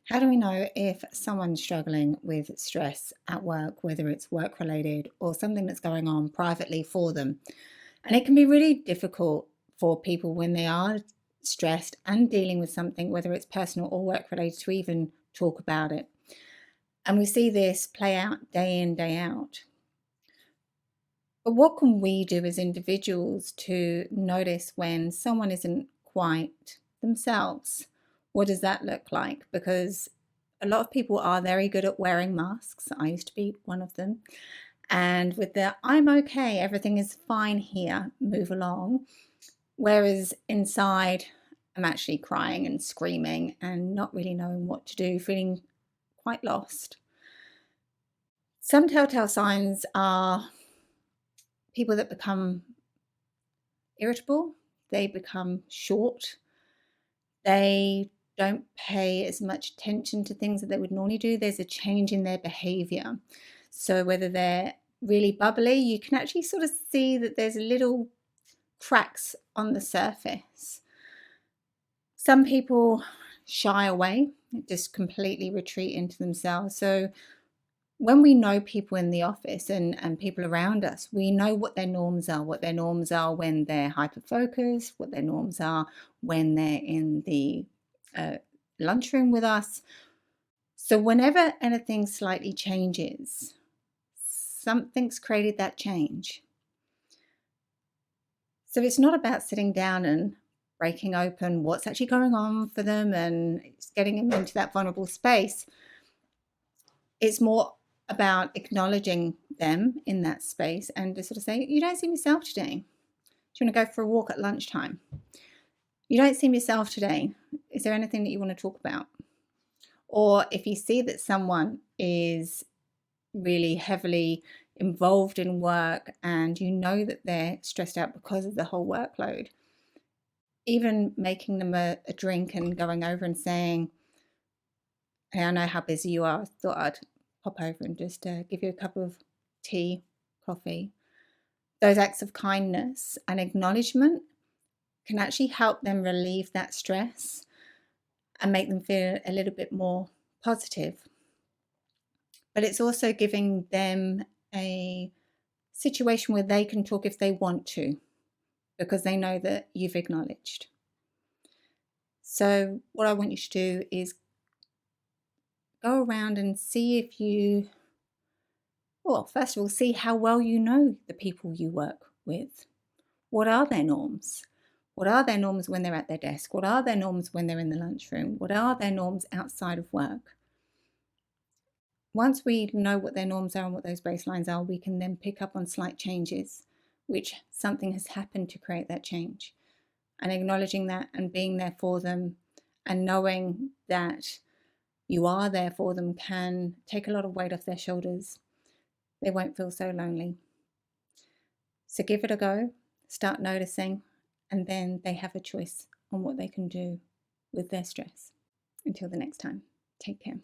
How do we know if someone's struggling with stress at work, whether it's work related or something that's going on privately for them? And it can be really difficult for people when they are stressed and dealing with something, whether it's personal or work related, to even talk about it. And we see this play out day in, day out. But what can we do as individuals to notice when someone isn't quite themselves? What does that look like? Because a lot of people are very good at wearing masks. I used to be one of them. And with the I'm okay, everything is fine here, move along. Whereas inside, I'm actually crying and screaming and not really knowing what to do, feeling quite lost. Some telltale signs are people that become irritable, they become short, they don't pay as much attention to things that they would normally do. There's a change in their behavior. So whether they're really bubbly, you can actually sort of see that there's little cracks on the surface. Some people shy away, just completely retreat into themselves. So when we know people in the office and people around us, we know what their norms are, when they're hyper focused, what their norms are when they're in the lunchroom with us. So whenever anything slightly changes, something's created that change. So it's not about sitting down and breaking open what's actually going on for them and getting them into that vulnerable space. It's more about acknowledging them in that space and to sort of say, you don't seem yourself today. Do you want to go for a walk at lunchtime? You don't seem yourself today. Is there anything that you want to talk about? Or if you see that someone is really heavily involved in work and you know that they're stressed out because of the whole workload, even making them a drink and going over and saying, hey, I know how busy you are. I thought I'd pop over and just give you a cup of tea, coffee. Those acts of kindness and acknowledgement can actually help them relieve that stress and make them feel a little bit more positive. But it's also giving them a situation where they can talk if they want to, because they know that you've acknowledged. So what I want you to do is go around and see if you, well, first of all, see how well you know the people you work with. What are their norms? What are their norms when they're at their desk? What are their norms when they're in the lunchroom? What are their norms outside of work? Once we know what their norms are and what those baselines are, we can then pick up on slight changes, which something has happened to create that change. And acknowledging that and being there for them and knowing that you are there for them can take a lot of weight off their shoulders. They won't feel so lonely. So give it a go, start noticing, and then they have a choice on what they can do with their stress. Until the next time, take care.